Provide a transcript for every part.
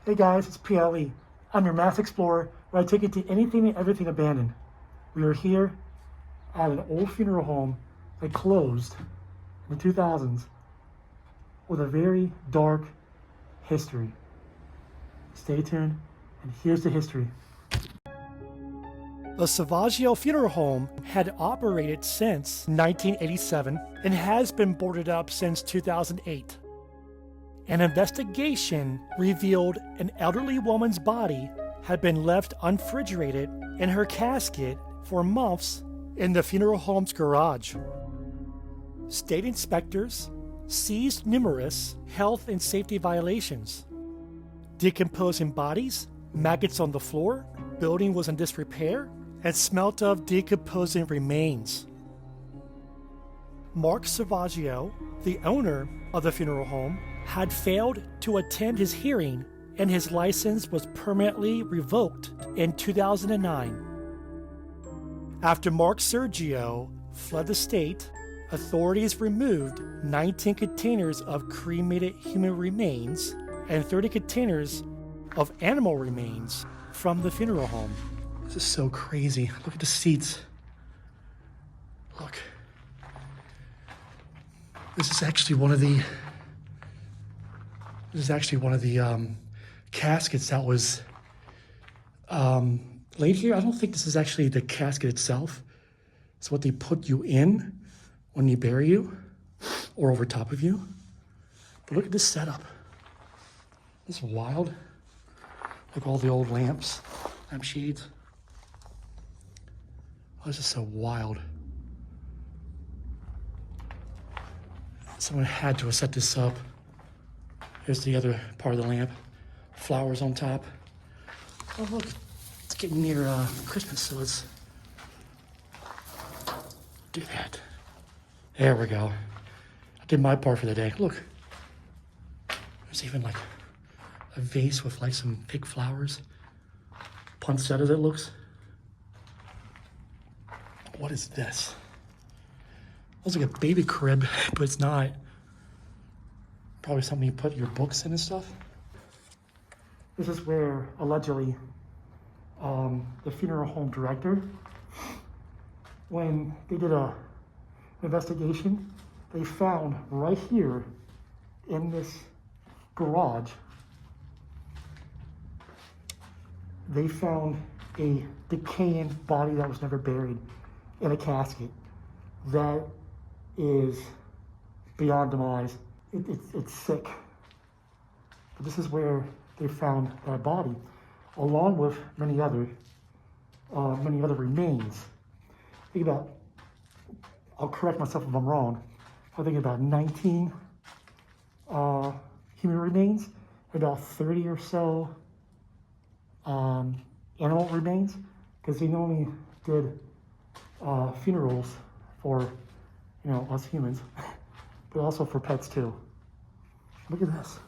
Hey guys, it's PLE. I'm your mass explorer, where I take you to anything and everything abandoned. We are here at an old funeral home that closed in the 2000s with a very dark history. Stay tuned, and here's the history. The Sauvageat Funeral Home had operated since 1987 and has been boarded up since 2008. An investigation revealed an elderly woman's body had been left unrefrigerated in her casket for months in the funeral home's garage. State inspectors seized numerous health and safety violations. Decomposing bodies, maggots on the floor, building was in disrepair, and smelt of decomposing remains. Mark Sauvageat, the owner of the funeral home, had failed to attend his hearing, and his license was permanently revoked in 2009. After Mark Sauvageat fled the state, authorities removed 19 containers of cremated human remains and 30 containers of animal remains from the funeral home. This is so crazy. Look at the seats. Look. This is actually one of the caskets that was laid here. I don't think this is actually the casket itself. It's what they put you in when they bury you or over top of you. But look at this setup. This is wild. Look, all the old lamps, lampshades. Oh, this is so wild. Someone had to have set this up. Here's the other part of the lamp. Flowers on top. Oh, look, it's getting near Christmas, so let's do that. There we go. I did my part for the day. Look, there's even like a vase with like some fake flowers. Poinsettia that looks. What is this? Looks like a baby crib, but it's not. Probably something you put your books in and stuff. This is where, allegedly, the funeral home director, when they did an investigation, they found right here in this garage, they found a decaying body that was never buried in a casket. That is beyond demise. It's sick. But this is where they found that body, along with many other remains. Think about, I'll correct myself if I'm wrong, I think about 19 human remains, about 30 or so animal remains, because they only did funerals for, us humans, but also for pets too. Look at this.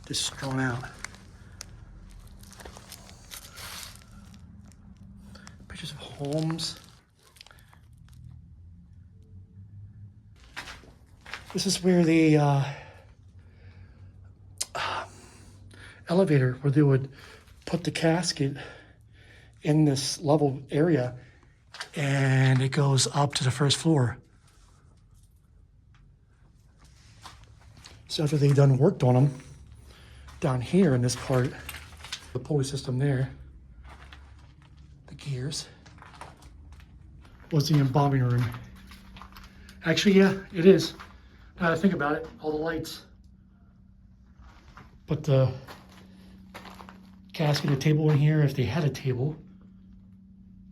This is drawn out. Pictures of homes. This is where the elevator, where they would put the casket in this level area, and it goes up to the first floor. So after they've done worked on them, down here in this part, the pulley system there, the gears, was the embalming room. Actually, yeah, it is. Now that I think about it, all the lights. But the casket, a table in here, if they had a table,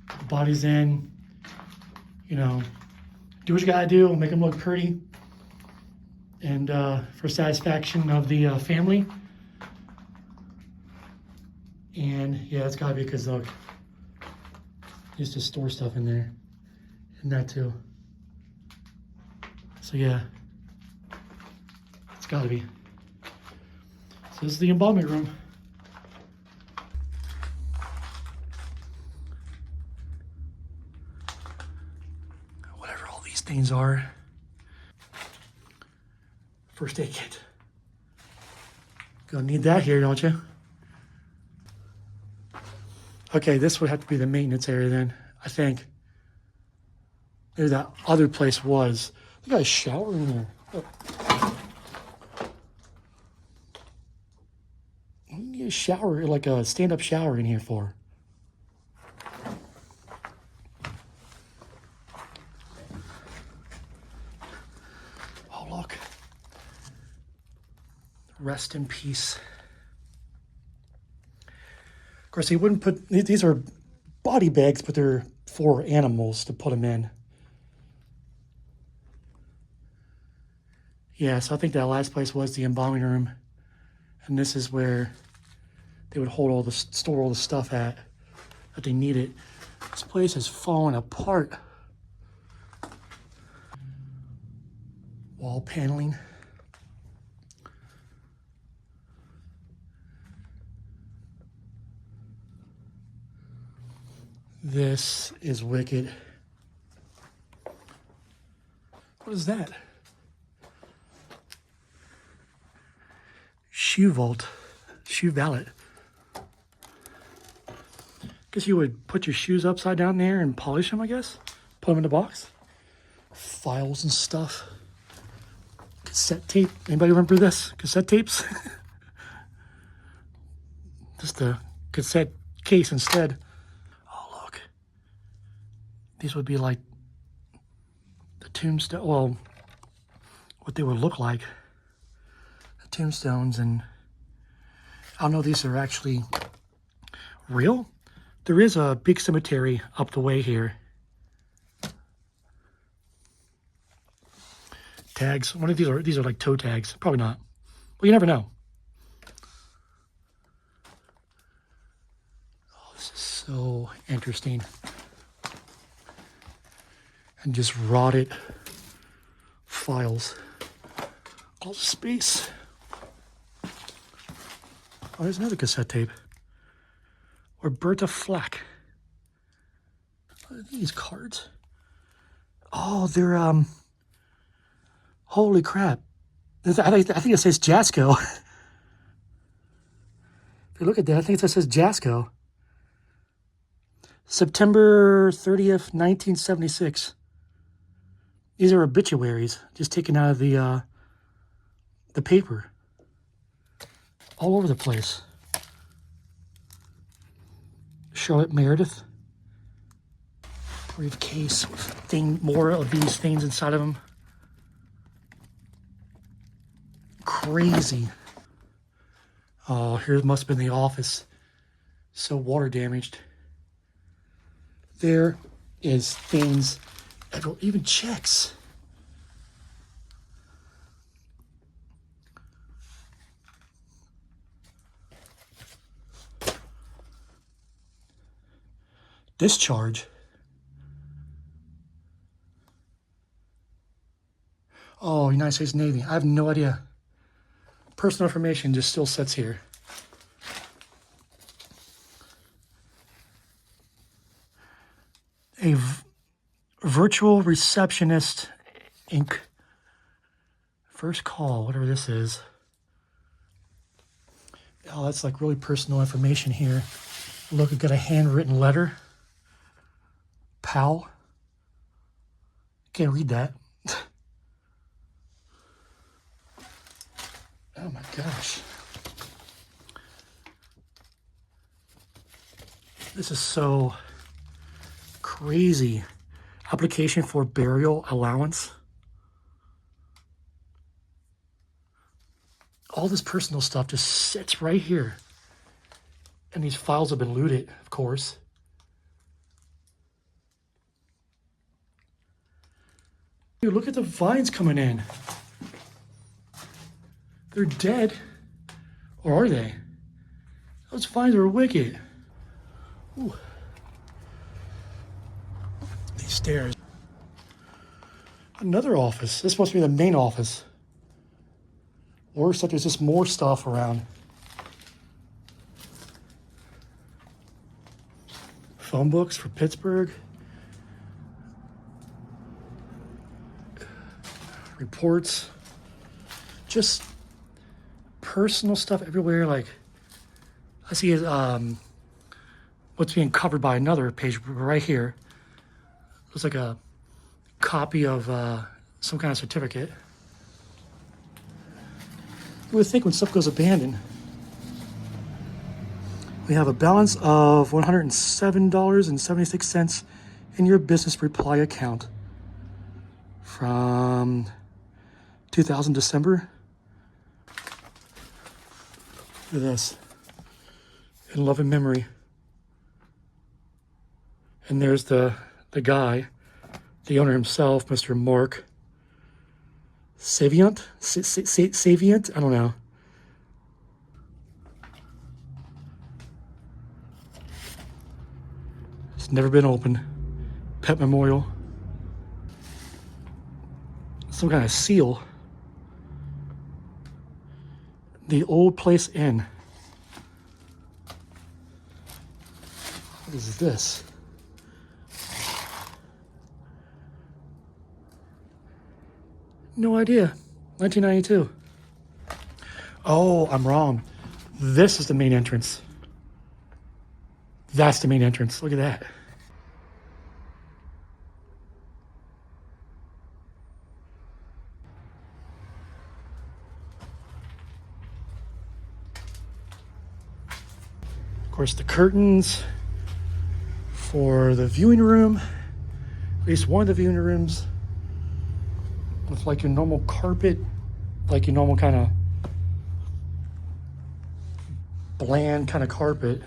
put the bodies in, do what you gotta do, make them look pretty, and for satisfaction of the family. And yeah, it's gotta be because look, used to store stuff in there, and that too. So yeah, it's gotta be. So this is the embalming room. Whatever all these things are. First aid kit. Gonna need that here, don't you? Okay, this would have to be the maintenance area then, I think. Maybe that other place was. They got a shower in there. Oh. What do you need a shower, like a stand-up shower in here for? Oh, look. Rest in peace. Of course, they wouldn't put, these are body bags, but they're for animals to put them in. Yeah, so I think that last place was the embalming room. And this is where they would hold all the, store all the stuff at that they needed. This place has fallen apart. Wall paneling. This is wicked. What is that? Shoe vault, shoe valet. Guess you would put your shoes upside down there and polish them, I guess. Put them in the box. Files and stuff. Cassette tape. Anybody remember this? Cassette tapes? Just a cassette case instead. Oh, look. These would be like the tombstone, well, what they would look like. The tombstones, and I don't know if these are actually real. There is a big cemetery up the way here. Tags. One of these are like toe tags. Probably not. Well, you never know. Oh, this is so interesting. And just rotted files. All the space. Oh, there's another cassette tape. Roberta Flack. What are these cards? Oh, they're, holy crap. I think it says Jasco. If you look at that, I think it says Jasco. September 30th, 1976. These are obituaries, just taken out of the paper. All over the place. Charlotte Meredith. Briefcase with more of these things inside of them. Crazy. Oh, here must have been the office. So water damaged. There is things, even checks. Discharge. Oh, United States Navy. I have no idea. Personal information just still sits here. A virtual receptionist Inc. First call, whatever this is. Oh, that's like really personal information here. Look, I've got a handwritten letter. Pal. Can't read that. Oh my gosh. This is so crazy. Application for burial allowance. All this personal stuff just sits right here. And these files have been looted, of course. Dude, look at the vines coming in. They're dead. Or are they? Those vines are wicked. Ooh. These stairs. Another office. This must be the main office. Or it's like there's just more stuff around. Phone books for Pittsburgh. Reports. Just personal stuff everywhere. Like, I see what's being covered by another page right here. Looks like a copy of some kind of certificate. You would think when stuff goes abandoned. We have a balance of $107.76 in your business reply account from 2000 December. Look at this. In love and memory. And there's the guy, the owner himself, Mr. Mark Sauvageat? Sauvageat? I don't know. It's never been opened. Pet memorial. Some kind of seal. The Old Place Inn. What is this? No idea. 1992. Oh, I'm wrong. This is the main entrance. That's the main entrance. Look at that. Of course, the curtains for the viewing room. At least one of the viewing rooms. With like your normal carpet, like your normal kind of bland kind of carpet.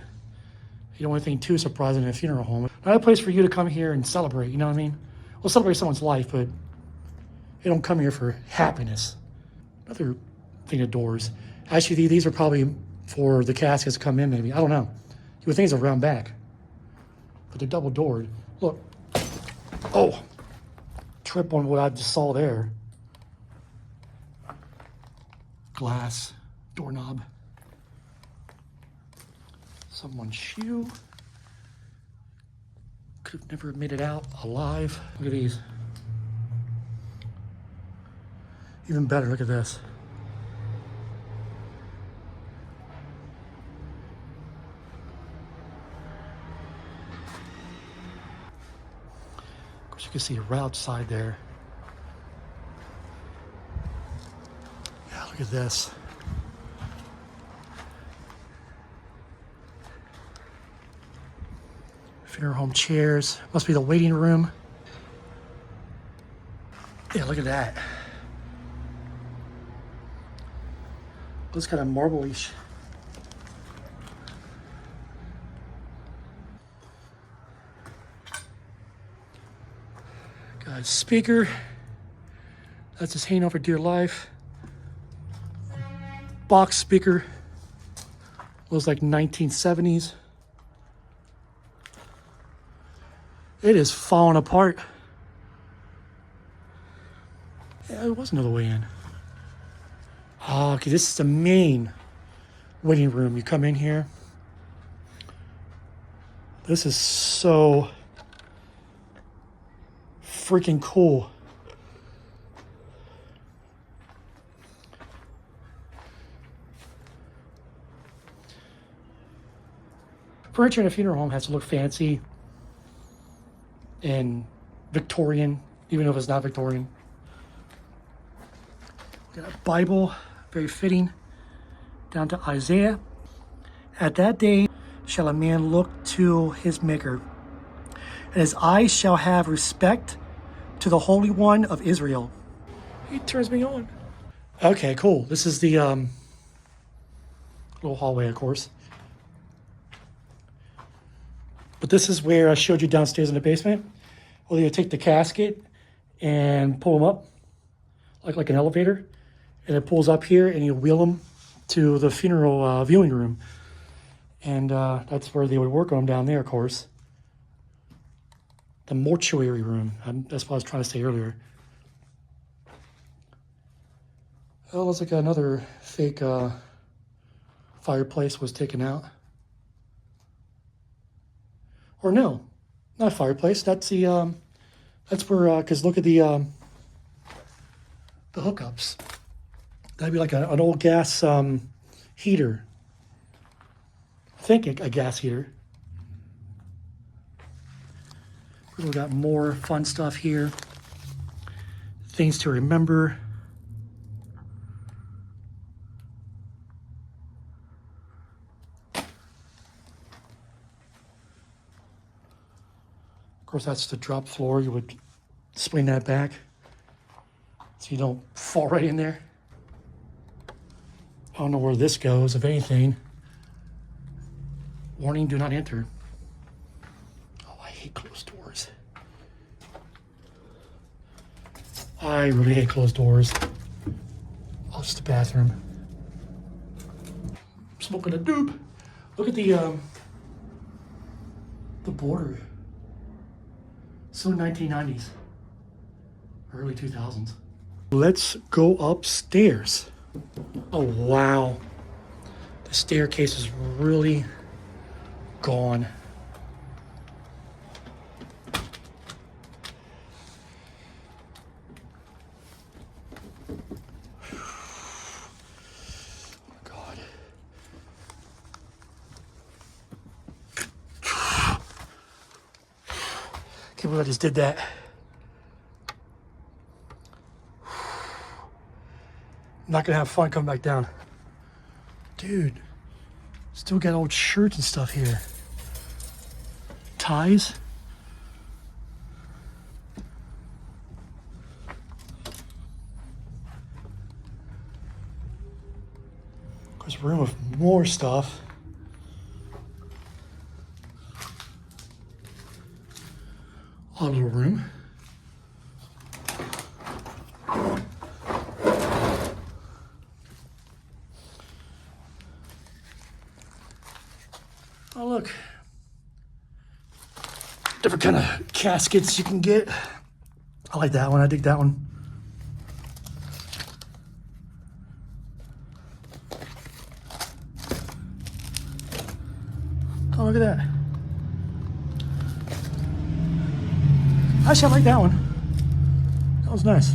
You don't want anything too surprising in a funeral home. Not a place for you to come here and celebrate, you know what I mean? We'll celebrate someone's life, but you don't come here for happiness. Another thing of doors. Actually, these are probably for the caskets to come in, maybe. I don't know. You would think it's around back. But they're double doored. Look. Oh. Trip on what I just saw there. Glass doorknob. Someone's shoe. Could have never made it out alive. Look at these. Even better, look at this. Of course, you can see right outside there. Yeah, look at this. Funeral home chairs. Must be the waiting room. Yeah, look at that. Looks kind of marble-ish. Got a speaker. That's just hanging on for dear life. Box speaker. Looks like 1970s. It is falling apart. Yeah, there was another way in. Oh, okay, this is the main waiting room. You come in here. This is so freaking cool. Furniture in a funeral home has to look fancy and Victorian, even if it's not Victorian. Got a Bible, very fitting, down to Isaiah. At that day shall a man look to his Maker, and his eyes shall have respect to the Holy One of Israel. He turns me on. Okay, cool. This is the little hallway, of course. But this is where I showed you downstairs in the basement. Well, you take the casket and pull them up like an elevator. And it pulls up here and you wheel them to the funeral viewing room. And that's where they would work on them down there, of course. The mortuary room. That's what I was trying to say earlier. Oh, looks like another fake fireplace was taken out. Or no, not a fireplace. That's the that's where because look at the hookups. That'd be like an old gas heater. I think a gas heater. We've got more fun stuff here. Things to remember. Of course, that's the drop floor. You would spring that back so you don't fall right in there. I don't know where this goes, if anything. Warning, do not enter. Oh, I hate closed doors. I really hate closed doors. Oh, it's the bathroom. Smoking a doop. Look at the border. So 1990s, early 2000s. Let's go upstairs. Oh, wow. The staircase is really gone. Can't believe I just did that. I'm not gonna have fun coming back down. Dude, still got old shirts and stuff here. Ties. Of course, a room with more stuff. A little room. Oh, look. Different kind of caskets you can get. I like that one. I dig that one. Oh, look at that. Actually, I like that one. That was nice.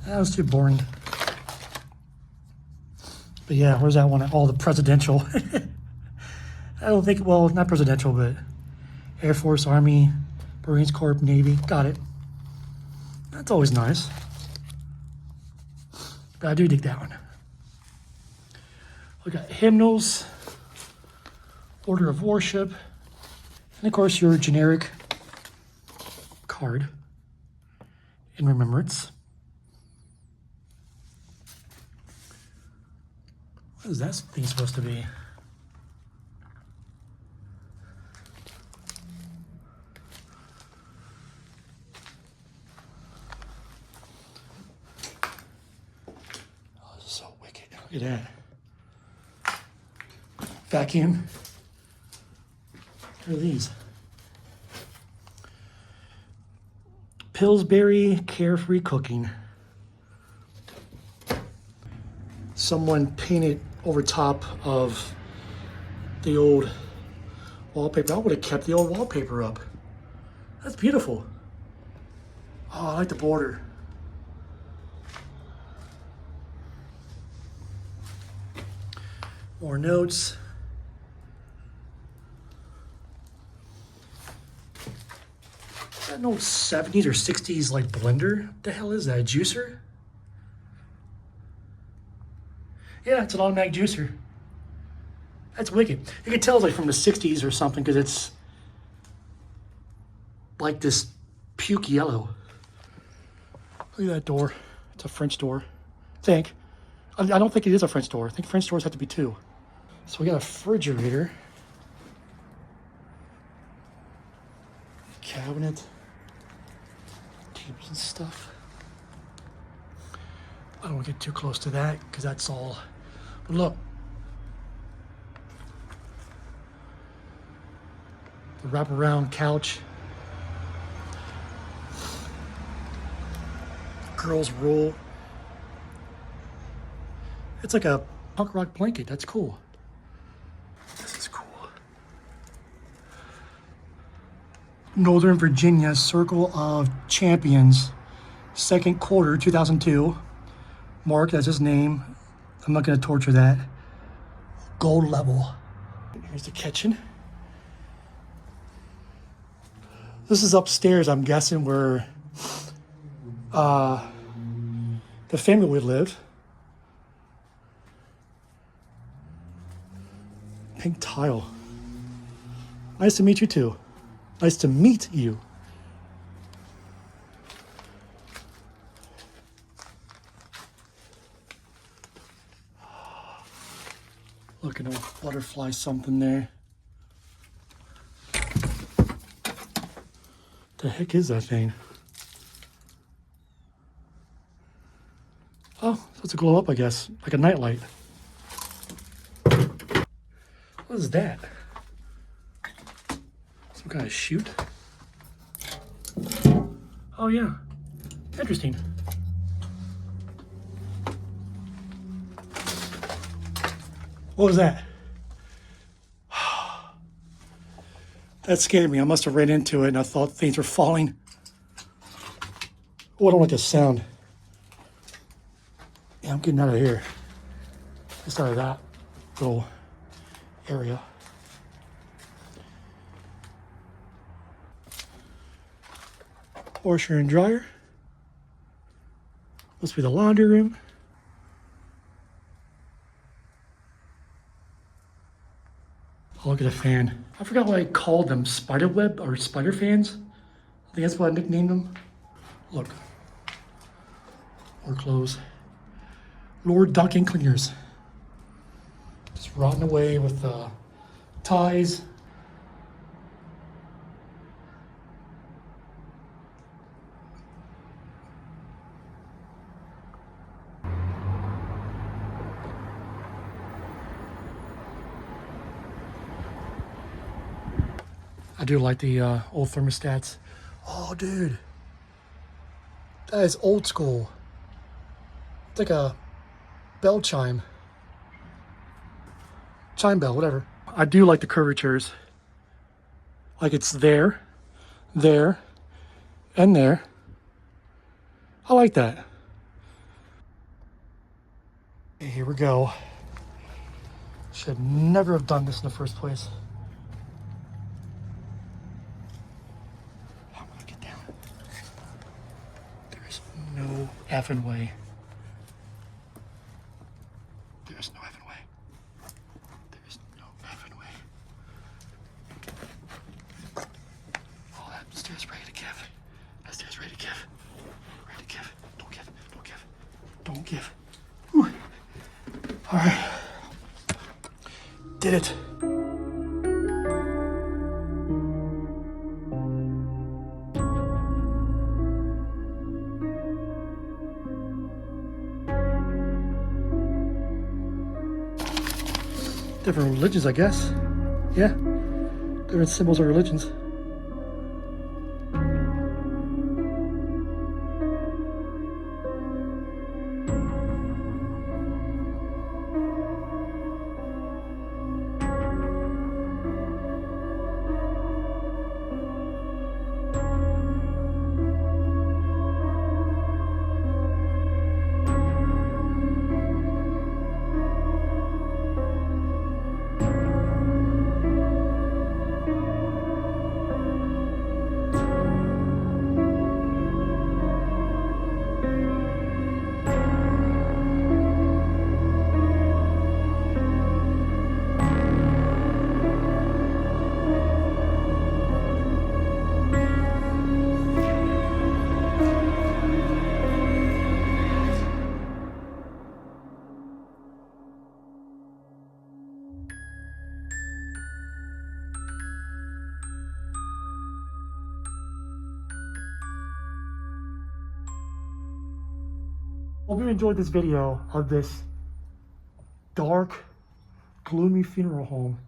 That was too boring. But yeah, where's that one? All the presidential. I don't think, well, not presidential, but Air Force, Army, Marines Corps, Navy. Got it. That's always nice. But I do dig that one. We got hymnals, order of worship, and of course your generic card in remembrance. What is that thing supposed to be? Oh, this is so wicked. Look at that. Vacuum. What are these? Pillsbury Carefree Cooking. Someone painted over top of the old wallpaper. I would have kept the old wallpaper up. That's beautiful. Oh, I like the border. More notes. Is that an old 70s or 60s like blender? What the hell is that? A juicer? Yeah, it's an automatic juicer. That's wicked. You can tell it's like from the 60s or something because it's like this puke yellow. Look at that door. It's a French door. I think. I don't think it is a French door. I think French doors have to be two. So we got a refrigerator. Cabinet. Tables and stuff. I don't want to get too close to that because that's all. But look. The wraparound couch. Girls roll. It's like a punk rock blanket. That's cool. This is cool. Northern Virginia Circle of Champions. Second quarter, 2002. Mark, that's his name. I'm not gonna torture that. Gold level. Here's the kitchen. This is upstairs, I'm guessing, where the family would live. Pink tile. Nice to meet you too. Nice to meet you. Look at a butterfly something there. The heck is that thing? Oh, so it's a glow up, I guess, like a nightlight. What is that? Some kind of chute? Oh yeah, interesting. What was that? That scared me. I must have ran into it and I thought things were falling. Oh, I don't like the sound. Yeah, I'm getting out of here. Just out of that little area. Washer and dryer. Must be the laundry room. Oh, look at the fan. I forgot what I called them. Spider web or spider fans? I think that's what I nicknamed them. Look. More clothes. Lord Duncan cleaners. Just rotting away with ties. I do like the old thermostats. Oh, dude. That is old school. It's like a bell chime. Chime bell, whatever. I do like the curvatures. Like it's there, there, and there. I like that. Okay, here we go. Should never have done this in the first place. I'm gonna get down. There's no effing way. There's no effing way. There's no effing way. Oh, that stair's ready to give. That stair's ready to give. Ready to give. Don't give. Don't give. Don't give. Whew. All right. Did it. Different religions, I guess. Yeah. Different symbols of religions. Hope you enjoyed this video of this dark, gloomy funeral home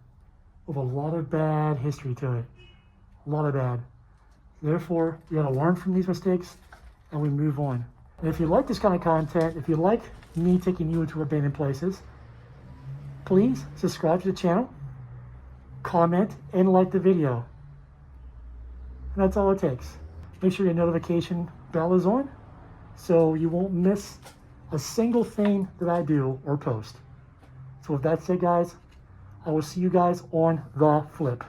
with a lot of bad history to it. A lot of bad. Therefore, you gotta learn from these mistakes and we move on. And if you like this kind of content, if you like me taking you into abandoned places, please subscribe to the channel, comment, and like the video. And that's all it takes. Make sure your notification bell is on so you won't miss a single thing that I do or post. So with that said, guys, I will see you guys on the flip.